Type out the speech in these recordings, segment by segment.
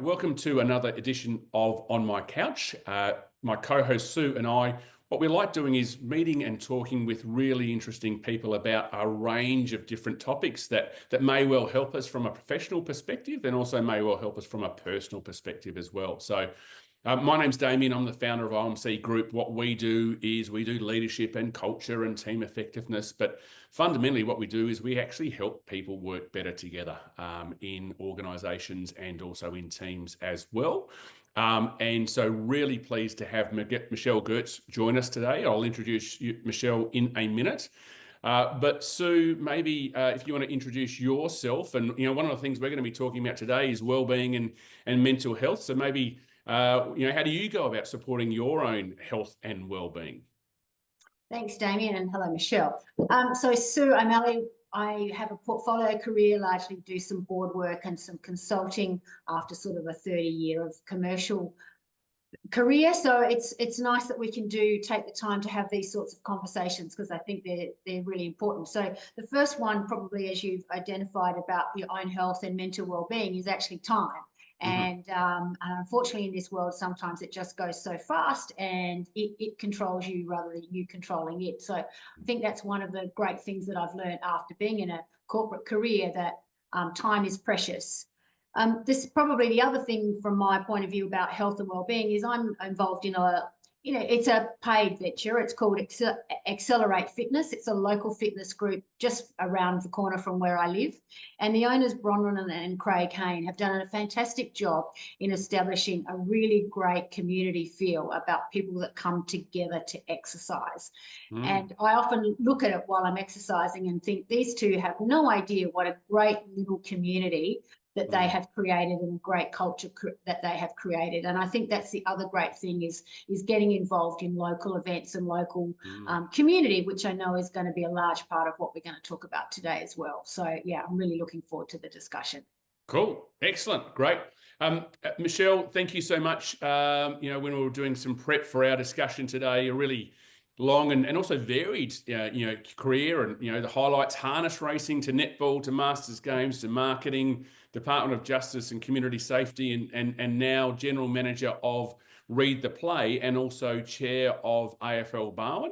welcome to another edition of On My Couch. My co-host Sue and I, what we like doing is meeting and talking with really interesting people about a range of different topics that may well help us from a professional perspective and also may well help us from a personal perspective as well. So my name's Damien. I'm the founder of OMC Group. What we do is we do leadership and culture and team effectiveness, but fundamentally what we do is we actually help people work better together in organisations and also in teams as well. And so really pleased to have Michelle Gerdtz join us today. I'll introduce Michelle in a minute. But Sue, maybe if you want to introduce yourself, and one of the things we're going to be talking about today is wellbeing and mental health. So maybe how do you go about supporting your own health and wellbeing? Thanks, Damien, and hello, Michelle. So Sue, I'm Ali. I have a portfolio career, largely do some board work and some consulting after sort of a 30-year of commercial career. So it's nice that we can take the time to have these sorts of conversations because I think they're really important. So the first one, probably as you've identified about your own health and mental well-being, is actually time. And unfortunately in this world, sometimes it just goes so fast and it controls you rather than you controlling it. So I think that's one of the great things that I've learned after being in a corporate career, that time is precious. This is probably the other thing from my point of view about health and wellbeing is I'm involved in it's a paid venture. It's called Accelerate Fitness. It's a local fitness group just around the corner from where I live. And the owners, Bronwyn and Craig Hayne, have done a fantastic job in establishing a really great community feel about people that come together to exercise. And I often look at it while I'm exercising and think these two have no idea what a great little community that they have created and a great culture that they have created. And I think that's the other great thing is getting involved in local events and local community, which I know is going to be a large part of what we're going to talk about today as well. So yeah, I'm really looking forward to the discussion. Cool. Excellent. Great. Michelle, thank you so much. When we were doing some prep for our discussion today, a really long and also varied, career, and, the highlights, harness racing to netball, to Masters Games, to marketing, Department of Justice and Community Safety, and now General Manager of Read the Play and also Chair of AFL Barwon,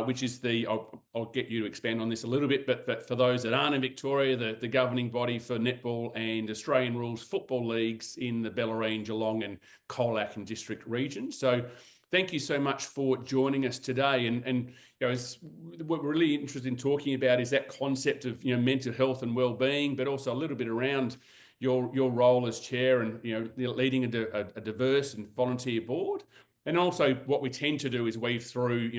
which is I'll get you to expand on this a little bit, but for those that aren't in Victoria, the governing body for netball and Australian rules football leagues in the Bellarine, Geelong and Colac and District region. So thank you so much for joining us today. And what we're really interested in talking about is that concept of mental health and well-being, but also a little bit around your role as chair and leading a diverse and volunteer board. And also what we tend to do is weave through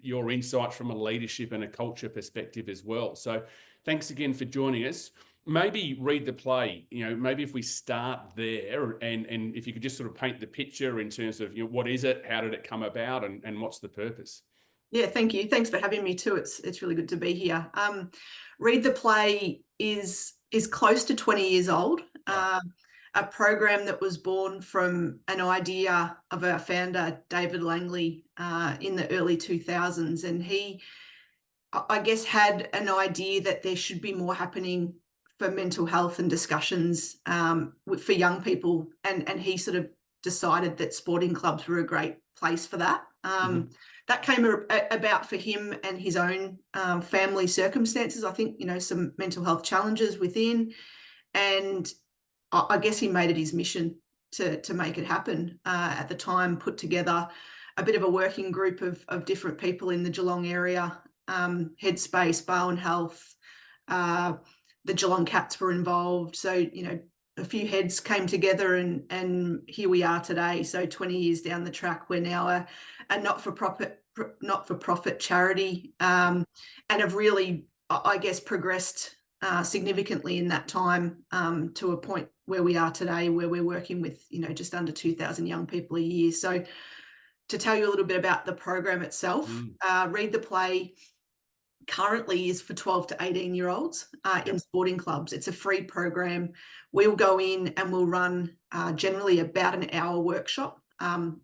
your insights from a leadership and a culture perspective as well. So thanks again for joining us. Maybe Read the Play, maybe if we start there and if you could just sort of paint the picture in terms of, what is it, how did it come about, and what's the purpose? Yeah, thank you. Thanks for having me too. It's really good to be here. Read the Play is close to 20 years old. A program that was born from an idea of our founder, David Langley, in the early 2000s. And he, I guess, had an idea that there should be more happening for mental health and discussions for young people. And he sort of decided that sporting clubs were a great place for that. That came about for him and his own family circumstances. I think, some mental health challenges within. And I guess he made it his mission to make it happen. At the time, put together a bit of a working group of different people in the Geelong area, Headspace, Barwon Health, the Geelong Cats were involved. So, a few heads came together and here we are today. So 20 years down the track, we're now a not-for-profit charity and have really, I guess, progressed significantly in that time to a point where we are today, where we're working with, just under 2,000 young people a year. So to tell you a little bit about the program itself, Read the Play currently is for 12 to 18-year-olds in sporting clubs. It's a free program. We'll go in and we'll run generally about an hour workshop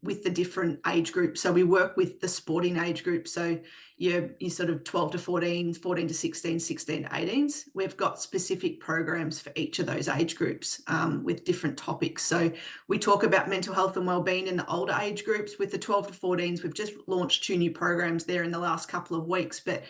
with the different age groups. So we work with the sporting age group. So you sort of 12 to 14, 14 to 16, 16 to 18s. We've got specific programs for each of those age groups with different topics. So we talk about mental health and wellbeing in the older age groups. With the 12 to 14s, we've just launched 2 new programs there in the last couple of weeks, but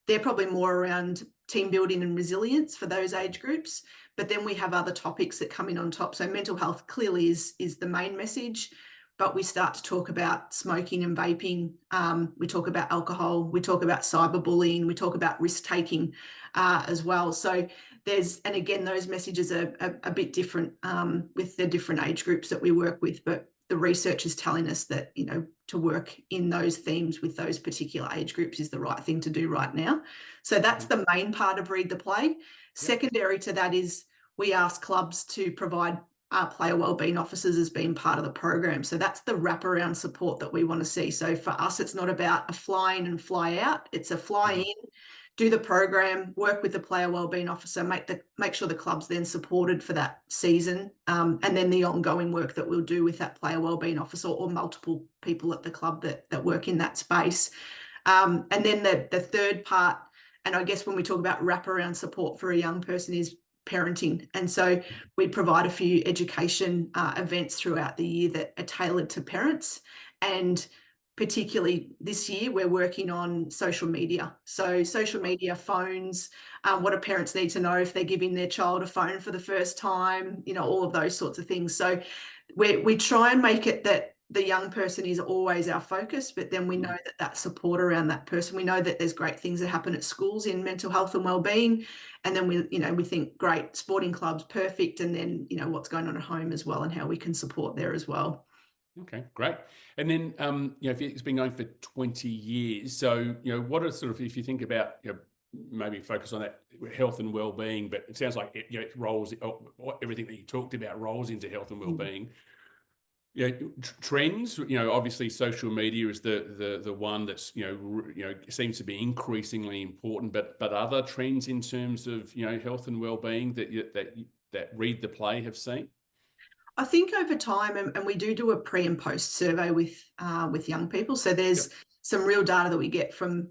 they're probably more around team building and resilience for those age groups. But then we have other topics that come in on top. So mental health clearly is the main message, but we start to talk about smoking and vaping. We talk about alcohol. We talk about cyberbullying. We talk about risk-taking as well. So and again, those messages are a bit different with the different age groups that we work with, but the research is telling us that, to work in those themes with those particular age groups is the right thing to do right now. So that's the main part of Read the Play. Yep. Secondary to that is we ask clubs to provide player wellbeing officers as being part of the program. So that's the wraparound support that we want to see. So for us, it's not about a fly in and fly out. It's a fly in, do the program, work with the player wellbeing officer, make sure the club's then supported for that season, and then the ongoing work that we'll do with that player wellbeing officer or multiple people at the club that work in that space. And then the third part, and I guess when we talk about wraparound support for a young person, is parenting. And so we provide a few education events throughout the year that are tailored to parents, and particularly this year, we're working on social media. So social media, phones, what do parents need to know if they're giving their child a phone for the first time, all of those sorts of things. So we try and make it that the young person is always our focus, but then we know that support around that person. We know that there's great things that happen at schools in mental health and wellbeing. And then we think great sporting clubs, perfect. And then, what's going on at home as well and how we can support there as well. Okay, great. And then, if it's been going for 20 years, so, what are sort of, if you think about, maybe focus on that health and well-being, but it sounds like it rolls, everything that you talked about rolls into health and well-being. Trends, obviously social media is the one that's, seems to be increasingly important, but other trends in terms of, health and well-being that Read the Play have seen? I think over time, and we do a pre and post survey with young people. So there's some real data that we get from,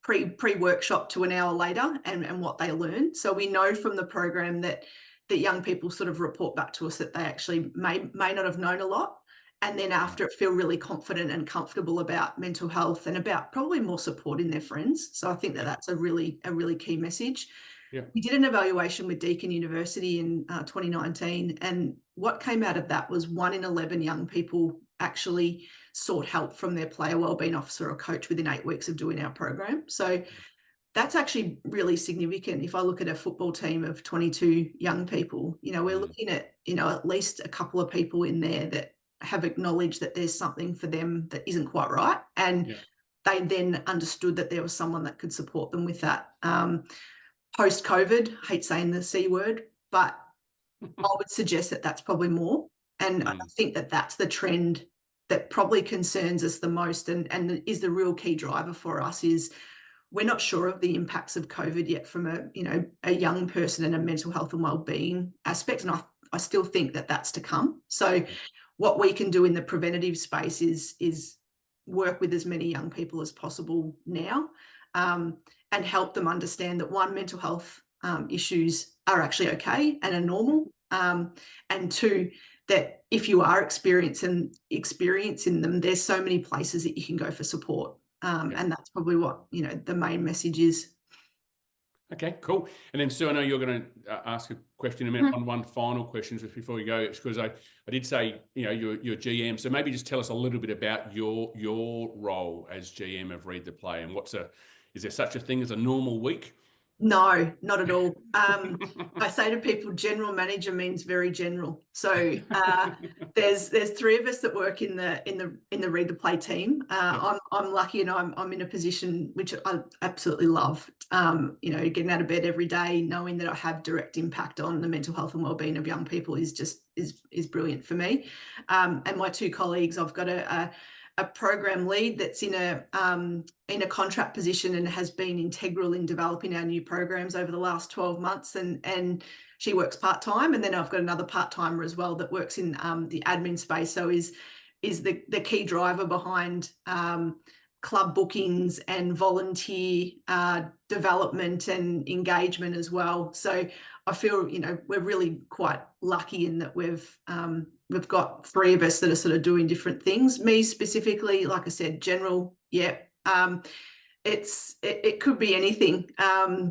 pre-workshop to an hour later and what they learn. So we know from the program that young people sort of report back to us that they actually may not have known a lot. And then after it feel really confident and comfortable about mental health and about probably more supporting their friends. So I think that's a really key message. Yeah. We did an evaluation with Deakin University in 2019, and what came out of that was 1 in 11 young people actually sought help from their player wellbeing officer or coach within 8 weeks of doing our program. So that's actually really significant. If I look at a football team of 22 young people, we're looking at, at least a couple of people in there that have acknowledged that there's something for them that isn't quite right. And they then understood that there was someone that could support them with that. Post-COVID, I hate saying the C word, but I would suggest that that's probably more. And I think that that's the trend that probably concerns us the most and is the real key driver for us. Is we're not sure of the impacts of COVID yet from a young person and a mental health and wellbeing aspect. And I still think that that's to come. So what we can do in the preventative space is work with as many young people as possible now, and help them understand that, one, mental health issues are actually okay and are normal, and two, that if you are experiencing them, there's so many places that you can go for support, and that's probably what the main message is. Okay, cool. And then Sue, I know you're going to ask a question in a minute. One final question just before you go, because I did say you're GM, so maybe just tell us a little bit about your role as GM of Read the Play, and is there such a thing as a normal week? No, not at all. I say to people, general manager means very general. So there's 3 of us that work in the Read the Play team. I'm lucky, and I'm in a position which I absolutely love. Getting out of bed every day, knowing that I have direct impact on the mental health and wellbeing of young people is brilliant for me. And my 2 colleagues, I've got a program lead that's in a contract position and has been integral in developing our new programs over the last 12 months. And she works part-time. And then I've got another part-timer as well that works in the admin space. So is the key driver behind club bookings and volunteer development and engagement as well. So I feel, you know, we're really quite lucky in that we've got 3 of us that are sort of doing different things. Me specifically, like I said, general, yeah. It could be anything,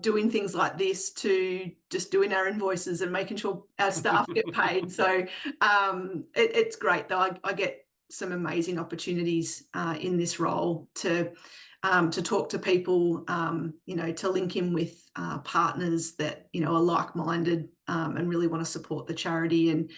doing things like this to just doing our invoices and making sure our staff get paid. So it's great though. I get some amazing opportunities in this role to talk to people, you know, to link in with partners that, you know, are like-minded and really want to support the charity. And,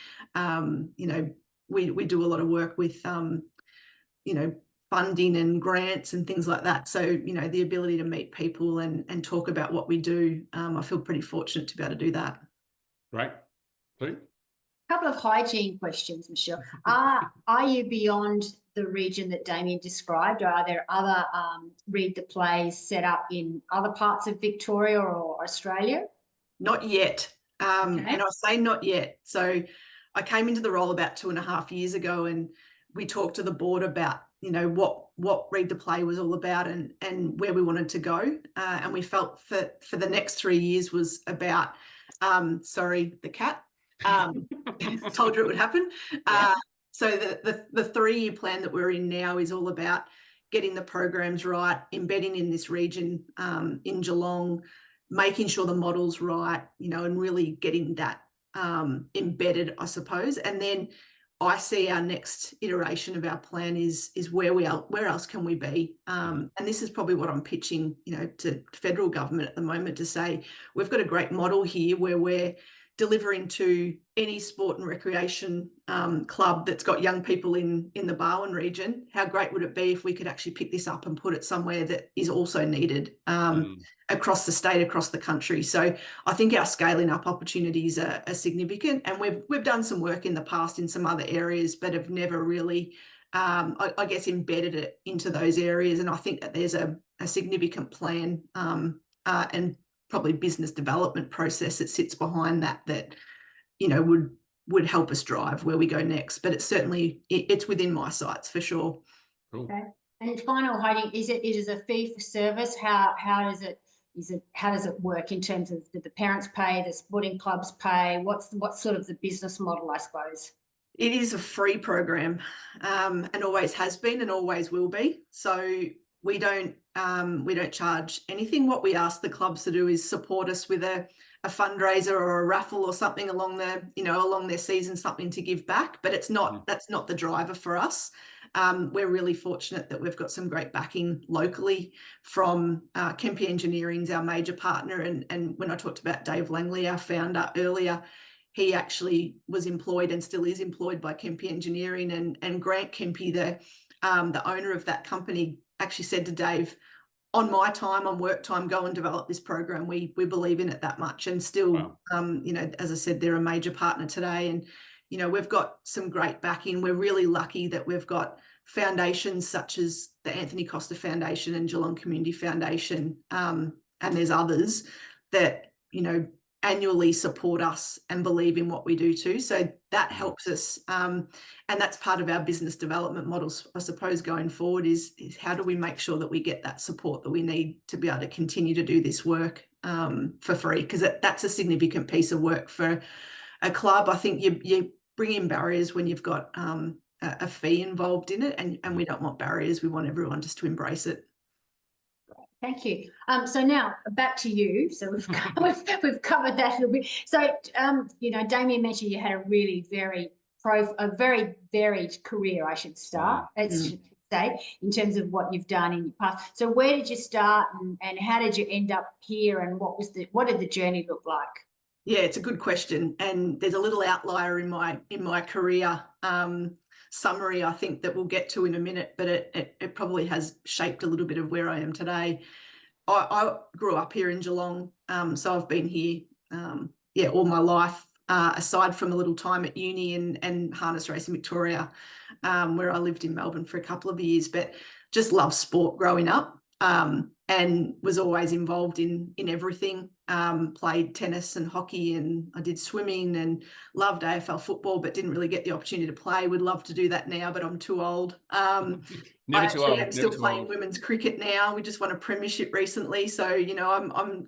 you know, we do a lot of work with, you know, funding and grants and things like that. So, you know, the ability to meet people and talk about what we do, I feel pretty fortunate to be able to do that. Right. Please. Couple of hygiene questions, Michelle. Are you beyond the region that Damien described, or are there other read the plays set up in other parts of Victoria or Australia? Not yet. Okay. And I say not yet. So I came into the role about 2.5 years ago, and we talked to the board about, you know, what read the play was all about and where we wanted to go. And we felt for the next 3 years was about, sorry, the cat. Told you it would happen. Yeah. So the 3-year plan that we're in now is all about getting the programs right, embedding in this region in Geelong, making sure the model's right, you know, and really getting that embedded, I suppose. And then I see our next iteration of our plan is where else can we be? And this is probably what I'm pitching, you know, to federal government at the moment, to say we've got a great model here where we're delivering to any sport and recreation club that's got young people in the Barwon region. How great would it be if we could actually pick this up and put it somewhere that is also needed across the state, across the country? So I think our scaling up opportunities are significant, and we've done some work in the past in some other areas, but have never really, I guess, embedded it into those areas. And I think that there's a significant plan and probably business development process that sits behind that, you know, would help us drive where we go next. But it's certainly, it's within my sights for sure. Cool. Okay. And final hiding, it is a fee for service? How does it work in terms of, do the parents pay, the sporting clubs pay? What's sort of the business model, I suppose? It is a free program, and always has been and always will be. So we don't charge anything. What we ask the clubs to do is support us with a fundraiser or a raffle or something along their season, something to give back. But it's not, that's not the driver for us. We're really fortunate that we've got some great backing locally from Kempe Engineering's our major partner. And when I talked about Dave Langley, our founder, earlier, he actually was employed and still is employed by Kempe Engineering, and Grant Kempe, the owner of that company, actually said to Dave, on my time, on work time, go and develop this program. We believe in it that much. And still, wow. You know, as I said, they're a major partner today. And, you know, we've got some great backing. We're really lucky that we've got foundations such as the Anthony Costa Foundation and Geelong Community Foundation. And there's others that, you know, annually support us and believe in what we do too. So that helps us. And that's part of our business development models, I suppose, going forward is how do we make sure that we get that support that we need to be able to continue to do this work for free? Because that's a significant piece of work for a club. I think you bring in barriers when you've got a fee involved in it, and we don't want barriers. We want everyone just to embrace it. Thank you. So now back to you. So we've covered that a little bit. So you know, Damien mentioned you had a really very varied career, I should start, should say, in terms of what you've done in your past. So where did you start, and how did you end up here, and what did the journey look like? Yeah, it's a good question, and there's a little outlier in my career summary, I think, that we'll get to in a minute, but it probably has shaped a little bit of where I am today. I grew up here in Geelong, so I've been here, all my life, aside from a little time at uni and harness racing Victoria, where I lived in Melbourne for a couple of years, but just loved sport growing up. and was always involved in everything. Played tennis and hockey, and I did swimming, and loved AFL football, but didn't really get the opportunity to play. Would love to do that now, but I'm too old. Never I too actually old. am still Never too playing old. women's cricket now. We just won a premiership recently, so you know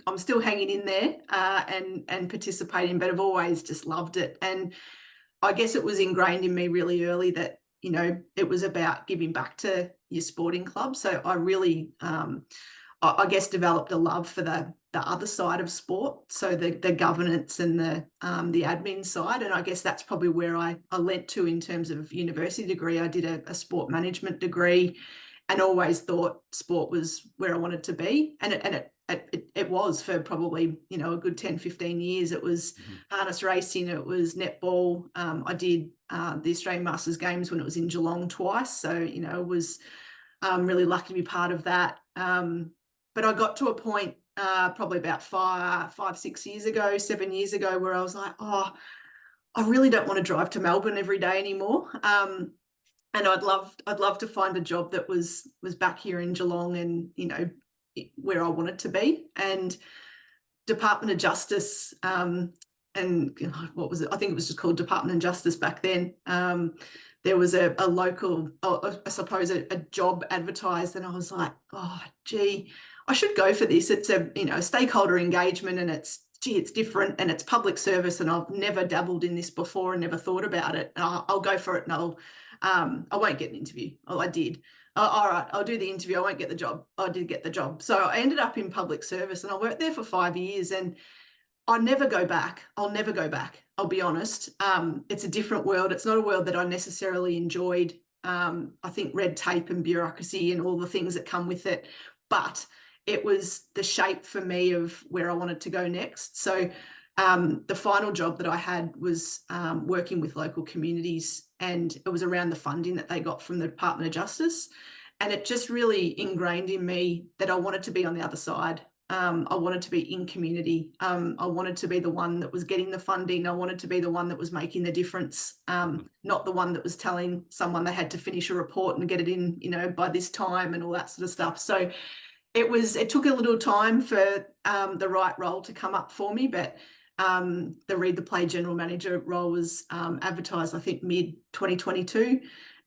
I'm still hanging in there and participating. But I've always just loved it, and I guess it was ingrained in me really early that you know it was about giving back to your sporting club. So I really, I guess, developed a love for the other side of sport, so the governance and the admin side, and I guess that's probably where I lent to in terms of university degree. I did a sport management degree, and always thought sport was where I wanted to be, and it was for probably you know a good 10-15 years. It was harness racing, it was netball. I did the Australian Masters Games when it was in Geelong twice, so you know it was really lucky to be part of that. But I got to a point probably about 6 years ago, 7 years ago, where I was like, oh, I really don't want to drive to Melbourne every day anymore. And I'd love to find a job that was back here in Geelong and, you know, where I wanted to be. And Department of Justice, and what was it? I think it was just called Department of Justice back then. There was a local, I suppose, a job advertised, and I was like, oh, gee, I should go for this. It's a, you know, stakeholder engagement, and it's different, and it's public service, and I've never dabbled in this before and never thought about it. I'll go for it, and I won't get an interview. Oh, I did. All right, I'll do the interview. I won't get the job. I did get the job. So I ended up in public service, and I worked there for 5 years, and I'll never go back. I'll never go back. I'll be honest. It's a different world. It's not a world that I necessarily enjoyed. I think red tape and bureaucracy and all the things that come with it, but it was the shape for me of where I wanted to go next. So the final job that I had was working with local communities, and it was around the funding that they got from the Department of Justice. And it just really ingrained in me that I wanted to be on the other side. I wanted to be in community. I wanted to be the one that was getting the funding. I wanted to be the one that was making the difference, not the one that was telling someone they had to finish a report and get it in, you know, by this time and all that sort of stuff. So it took a little time for the right role to come up for me, but the Read the Play general manager role was advertised, I think, mid-2022.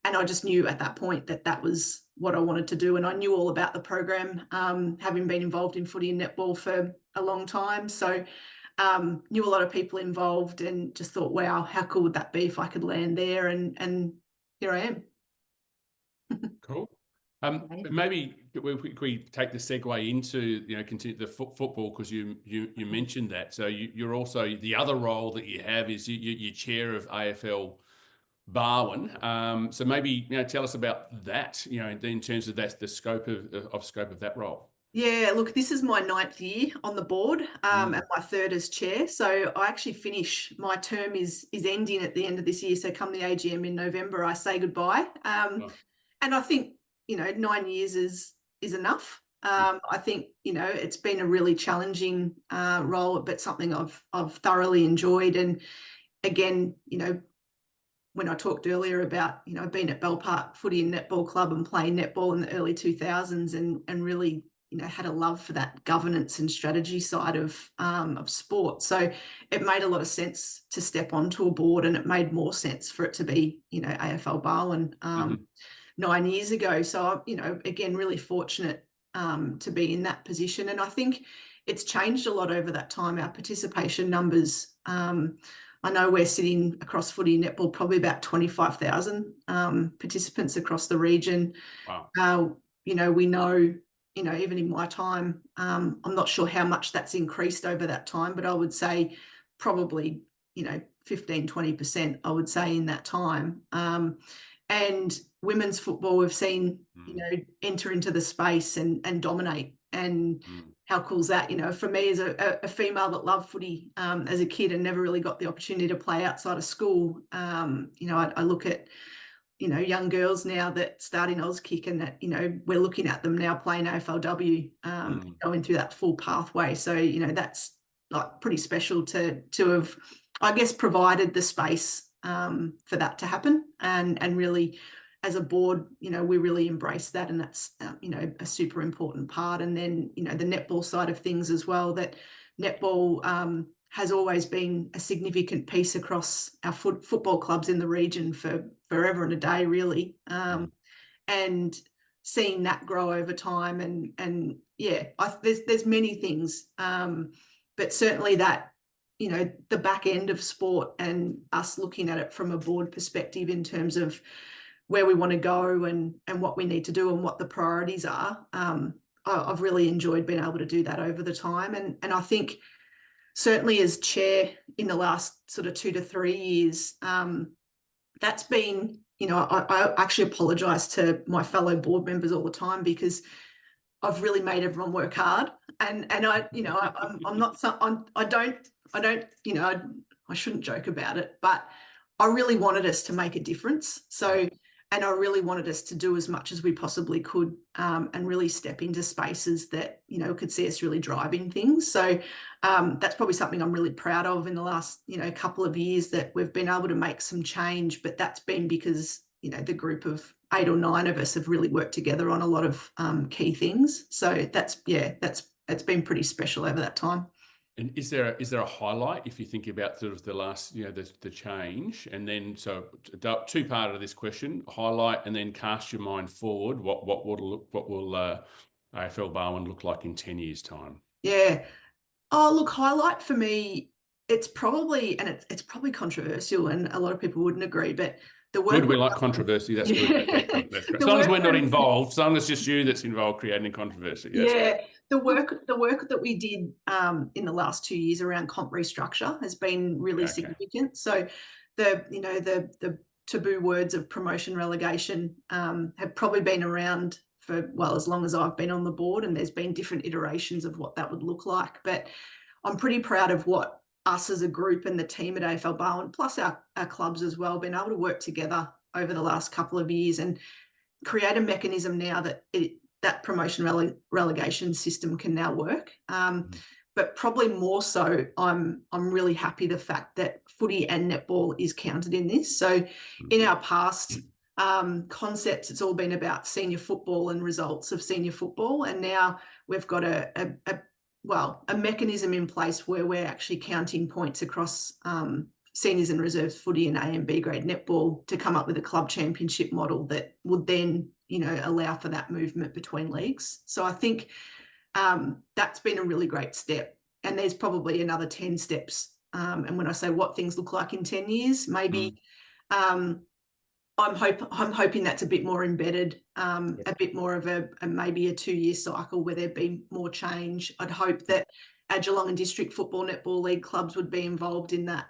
And I just knew at that point that that was what I wanted to do. And I knew all about the program, having been involved in footy and netball for a long time. So knew a lot of people involved, and just thought, wow, how cool would that be if I could land there? And here I am. Cool. Maybe we take the segue into, you know, continue the football, because you mentioned that. So you're also, the other role that you have is you're chair of AFL Barwon. So maybe, you know, tell us about that, you know, in terms of the scope of that role. Yeah, look, this is my 9th year on the board, and my 3rd as chair. So I actually finish, my term is ending at the end of this year. So come the AGM in November, I say goodbye. And I think, you know, 9 years is enough. I think, you know, it's been a really challenging role, but something I've thoroughly enjoyed. And again, you know, when I talked earlier about, you know, I've been at Bell Park Footy and Netball Club and playing netball in the early 2000s, and really, you know, had a love for that governance and strategy side of sport. So it made a lot of sense to step onto a board, and it made more sense for it to be, you know, AFL Barwon 9 years ago. So I'm, you know, again, really fortunate to be in that position. And I think it's changed a lot over that time. Our participation numbers, I know we're sitting across footy and netball, probably about 25,000 participants across the region. Wow. You know, we know, you know, even in my time, I'm not sure how much that's increased over that time, but I would say probably, you know, 15-20%, I would say, in that time. And women's football, we've seen, you know, enter into the space and dominate. And how cool is that? You know, for me as a female that loved footy as a kid and never really got the opportunity to play outside of school, you know, I look at, you know, young girls now that start in Auskick, and that, you know, we're looking at them now playing AFLW, going through that full pathway. So, you know, that's like pretty special to have, I guess, provided the space for that to happen, and really as a board, you know, we really embrace that, and that's, you know, a super important part. And then, you know, the netball side of things as well, that netball has always been a significant piece across our football clubs in the region for forever and a day, really. And seeing that grow over time, and yeah, there's many things, but certainly that, you know, the back end of sport and us looking at it from a board perspective in terms of where we want to go and what we need to do and what the priorities are. I've really enjoyed being able to do that over the time, and I think certainly as chair in the last sort of 2 to 3 years, that's been, you know, I actually apologise to my fellow board members all the time, because I've really made everyone work hard, and I, you know, I'm not, I don't, you know, I shouldn't joke about it, but I really wanted us to make a difference. So, and I really wanted us to do as much as we possibly could, and really step into spaces that, you know, could see us really driving things. So that's probably something I'm really proud of in the last, you know, couple of years, that we've been able to make some change, but that's been because, you know, the group of 8 or 9 of us have really worked together on a lot of key things. So that's, yeah, it's been pretty special over that time. And is there a highlight if you think about sort of the last, you know, the change, and then so 2-part of this question: highlight, and then cast your mind forward. What will AFL Barwon look like in 10 years' time? Yeah. Oh, look, highlight for me, it's probably, and it's probably controversial, and a lot of people wouldn't agree, but the work. Good, we like controversy. That's good. That's great. As long as we're not involved, as long as it's just you that's involved creating controversy. Yeah, the work that we did in the last 2 years around comp restructure has been really significant. So the, you know, the taboo words of promotion relegation have probably been around for, well, as long as I've been on the board, and there's been different iterations of what that would look like. But I'm pretty proud of what us as a group and the team at AFL Barwon, plus our clubs as well, been able to work together over the last couple of years and create a mechanism now that that promotion relegation system can now work. But probably more so, I'm really happy the fact that footy and netball is counted in this. So in our past concepts, it's all been about senior football and results of senior football, and now we've got a mechanism in place where we're actually counting points across seniors and reserves footy and A and B grade netball to come up with a club championship model that would then, you know, allow for that movement between leagues. So I think that's been a really great step, and there's probably another 10 steps. And when I say what things look like in 10 years, maybe I'm hoping that's a bit more embedded, a bit more of maybe a 2-year cycle where there'd be more change. I'd hope that our Geelong and District Football Netball League clubs would be involved in that.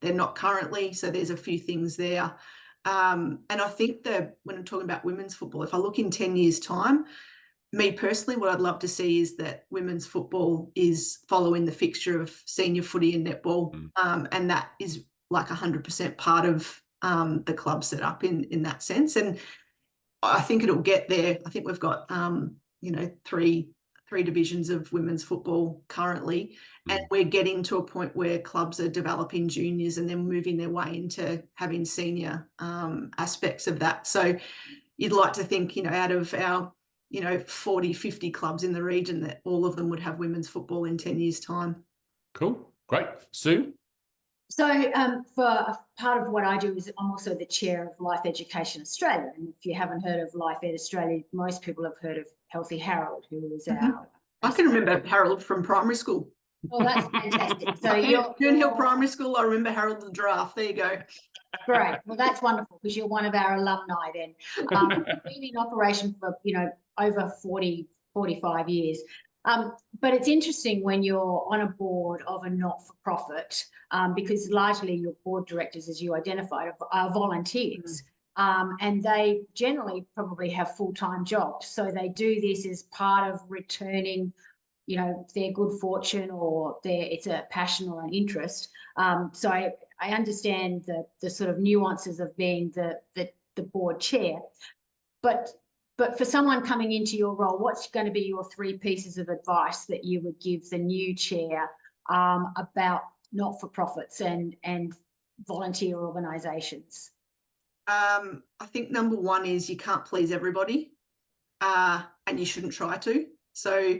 They're not currently, so there's a few things there. And I think when I'm talking about women's football, if I look in 10 years' time, me personally, what I'd love to see is that women's football is following the fixture of senior footy and netball, and that is like 100% part of the club set up in that sense. And I think it'll get there. I think we've got you know, three divisions of women's football currently, and we're getting to a point where clubs are developing juniors and then moving their way into having senior aspects of that. So you'd like to think, you know, out of our, you know, 40, 50 clubs in the region, that all of them would have women's football in 10 years' time. Cool. Great. Sue? So for part of what I do is I'm also the chair of Life Education Australia. And if you haven't heard of Life Ed Australia, most people have heard of Healthy Harold, who is our... I can remember Harold from primary school. Oh, that's fantastic. So you're Hill Primary School. I remember Harold the Giraffe. There you go. Great. Well, that's wonderful, because you're one of our alumni then. Been in operation for, you know, over 40, 45 years. But it's interesting when you're on a board of a not-for-profit, because largely your board directors, as you identified, are volunteers. And they generally probably have full-time jobs. So they do this as part of returning, you know, their good fortune, or it's a passion or an interest. So I understand the sort of nuances of being the board chair. But for someone coming into your role, what's going to be your 3 pieces of advice that you would give the new chair about not-for-profits and volunteer organisations? I think number one is you can't please everybody, and you shouldn't try to. So,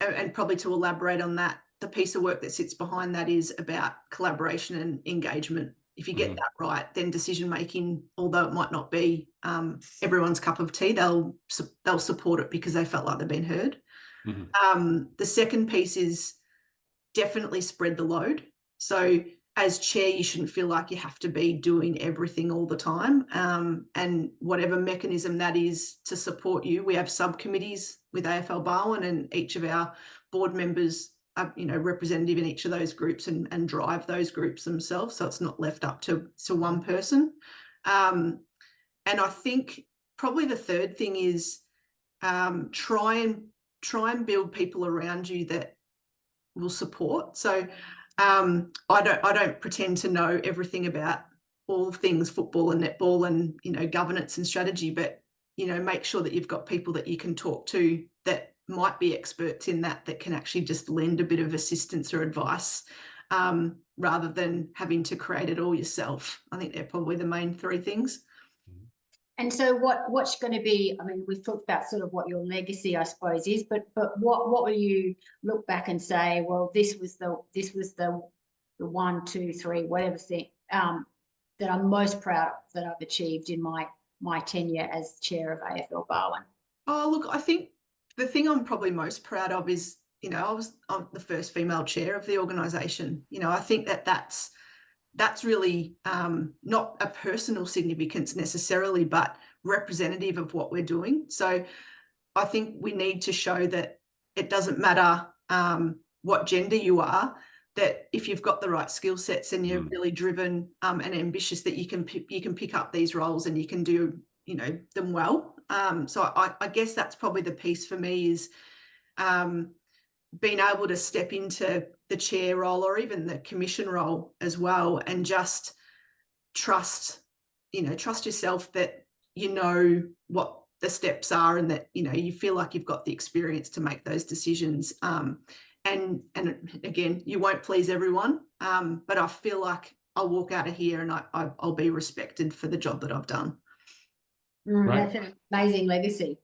and probably to elaborate on that, the piece of work that sits behind that is about collaboration and engagement. If you get that right, then decision making, although it might not be everyone's cup of tea, they'll support it because they felt like they've been heard. The second piece is definitely spread the load. So as chair, you shouldn't feel like you have to be doing everything all the time. And whatever mechanism that is to support you, we have subcommittees with AFL Barwon, and each of our board members are, representative in each of those groups and drive those groups themselves. So it's not left up to one person. And I think probably the third thing is try and build people around you that will support. So I don't pretend to know everything about all things football and netball and governance and strategy, but make sure that you've got people that you can talk to that might be experts in that can actually just lend a bit of assistance or advice rather than having to create it all yourself. I think they're probably the main three things. And so what's going to be, I mean, we've talked about sort of what your legacy, I suppose, is, but what will you look back and say, well, this was the 1, 2, 3, whatever thing that I'm most proud of that I've achieved in my tenure as chair of AFL Barwon? Oh, look, I think the thing I'm probably most proud of is, I'm the first female chair of the organisation. I think that's really not a personal significance necessarily, but representative of what we're doing. So I think we need to show that it doesn't matter what gender you are, that if you've got the right skill sets and you're really driven and ambitious, that you can pick up these roles and you can do them well. So I guess that's probably the piece for me is being able to step into the chair role or even the commission role as well, and just trust yourself that what the steps are and that you feel like you've got the experience to make those decisions. And again, you won't please everyone, but I feel like I'll walk out of here and I'll be respected for the job that I've done. That's an amazing legacy.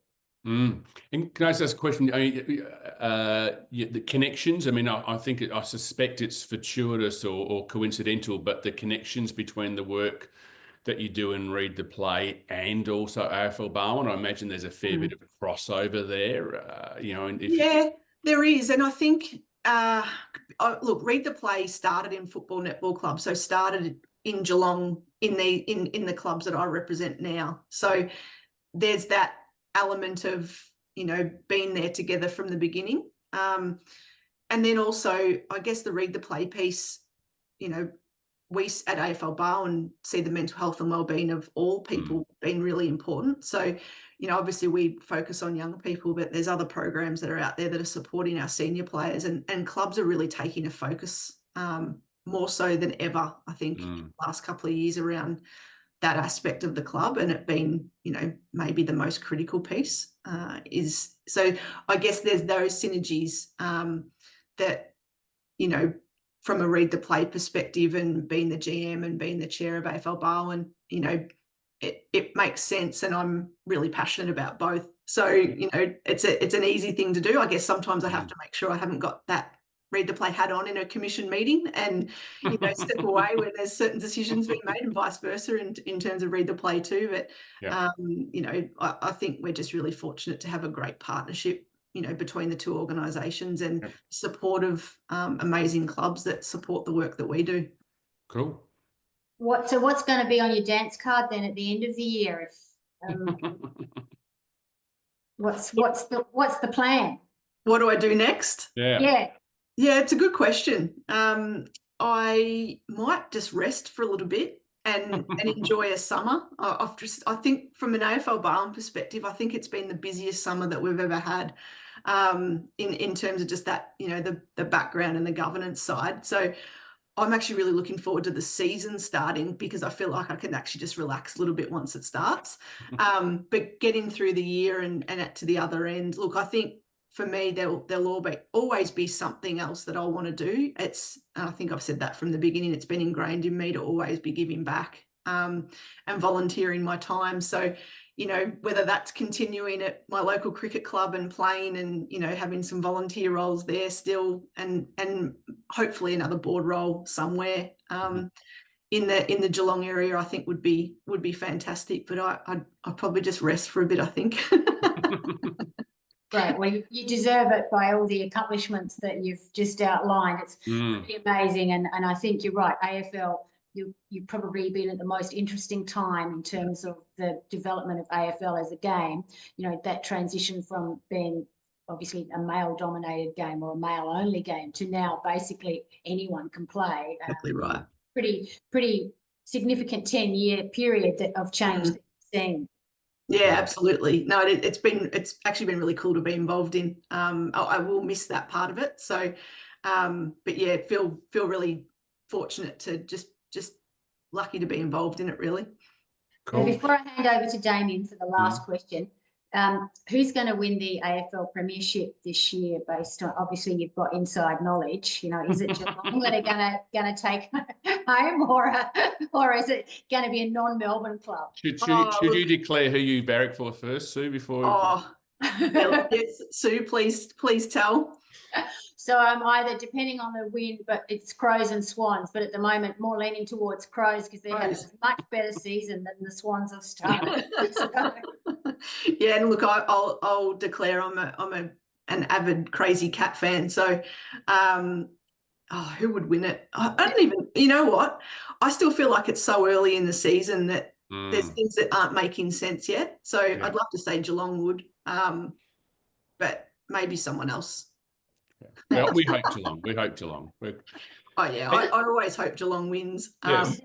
And can I just ask a question? The connections, I mean, I suspect it's fortuitous or coincidental, but the connections between the work that you do and Read the Play and also AFL Barwon, I imagine there's a fair bit of a crossover there, there is. And I think, look, Read the Play started in Football Netball Club, so started in Geelong in the clubs that I represent now. So there's that element of being there together from the beginning, and then also I guess the Read the Play piece, we at AFL Barwon see the mental health and wellbeing of all people being really important. So obviously we focus on young people, but there's other programs that are out there that are supporting our senior players, and clubs are really taking a focus more so than ever, I think, in the last couple of years around that aspect of the club, and it being, maybe the most critical piece is. So I guess there's those synergies that, from a Read the Play perspective and being the GM and being the chair of AFL Barwon, it makes sense, and I'm really passionate about both. So, it's an easy thing to do. I guess sometimes I have to make sure I haven't got that Read the Play hat on in a commission meeting and step away when there's certain decisions being made, and vice versa in terms of Read the Play too. But I think we're just really fortunate to have a great partnership between the two organisations and support of amazing clubs that support the work that we do. Cool. So what's going to be on your dance card then at the end of the year? What's the plan? What do I do next? Yeah, it's a good question. I might just rest for a little bit and enjoy a summer. I think from an AFL Barwon perspective, I think it's been the busiest summer that we've ever had in terms of just that, the background and the governance side. So I'm actually really looking forward to the season starting, because I feel like I can actually just relax a little bit once it starts. But getting through the year and to the other end, look, I think for me, there'll always be something else that I'll want to do. I think I've said that from the beginning. It's been ingrained in me to always be giving back. and volunteering my time. So, you know, whether that's continuing at my local cricket club and playing and, you know, having some volunteer roles there still, and hopefully another board role somewhere in the Geelong area, I think would be fantastic. But I'd probably just rest for a bit, I think. Right. Well, you deserve it by all the accomplishments that you've just outlined. It's pretty amazing. And I think you're right. AFL, you've probably been at the most interesting time in terms of the development of AFL as a game. You know, that transition from being obviously a male-dominated game or a male-only game to now basically anyone can play. Exactly right. Pretty significant 10-year period of change that you've seen. Yeah, absolutely. No, it's actually been really cool to be involved in. I will miss that part of it. So, but yeah, feel really fortunate to just lucky to be involved in it, really. Cool. Before I hand over to Damien for the last question, who's going to win the AFL Premiership this year? Based on, obviously you've got inside knowledge. You know, is it Geelong that are going to take home, or is it going to be a non-Melbourne club? Should you declare who you barrack for first, Sue? Before. Yes, Sue, please tell. So I'm either, depending on the wind, but it's Crows and Swans, but at the moment more leaning towards Crows because they're having a much better season than the Swans have started. Yeah, and look, I'll declare I'm an avid crazy cat fan. So, who would win it? I don't even. You know what? I still feel like it's so early in the season that there's things that aren't making sense yet. So I'd love to say Geelong would, but maybe someone else. Well, we hope Geelong. I always hope Geelong wins. Yes.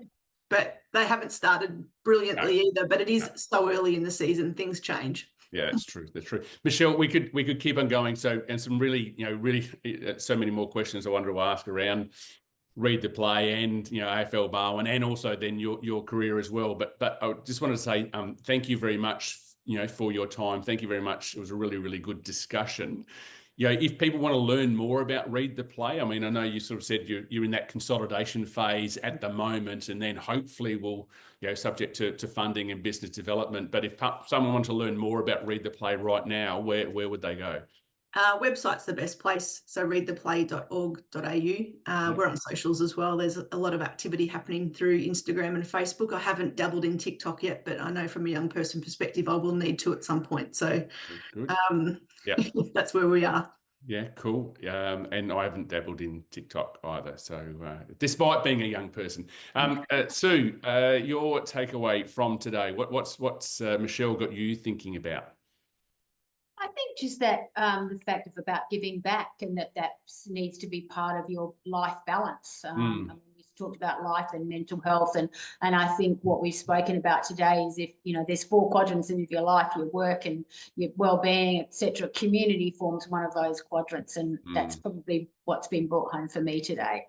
But they haven't started brilliantly either. But it is so early in the season; things change. Yeah, that's true. That's true. Michelle, we could keep on going. So, and some really, so many more questions I wanted to ask around Read the Play and AFL Barwon, and also then your career as well. But I just wanted to say thank you very much, for your time. Thank you very much. It was a really, really good discussion. If people want to learn more about Read the Play, I mean, I know you sort of said you're in that consolidation phase at the moment, and then hopefully we'll, subject to funding and business development. But if someone wants to learn more about Read the Play right now, where would they go? Website's the best place. So readtheplay.org.au. We're on socials as well. There's a lot of activity happening through Instagram and Facebook. I haven't dabbled in TikTok yet, but I know from a young person perspective, I will need to at some point. So that's where we are. Yeah, cool. And I haven't dabbled in TikTok either. So despite being a young person, Sue, your takeaway from today, what's Michelle got you thinking about? I think just that the fact about giving back, and that needs to be part of your life balance. I mean, we talked about life and mental health, and I think what we've spoken about today is if there's 4 quadrants in your life: your work and your well-being, etc. Community forms one of those quadrants, and that's probably what's been brought home for me today.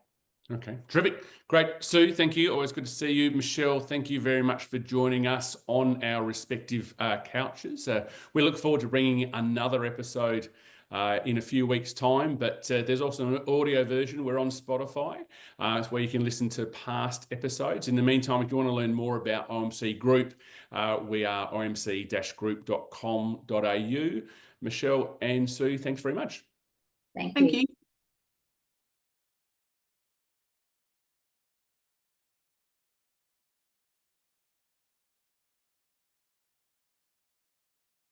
Okay, terrific. Great. Sue, thank you. Always good to see you. Michelle, thank you very much for joining us on our respective couches. We look forward to bringing another episode in a few weeks' time, but there's also an audio version. We're on Spotify, where you can listen to past episodes. In the meantime, if you want to learn more about OMC Group, we are omc-group.com.au. Michelle and Sue, thanks very much. Thank you.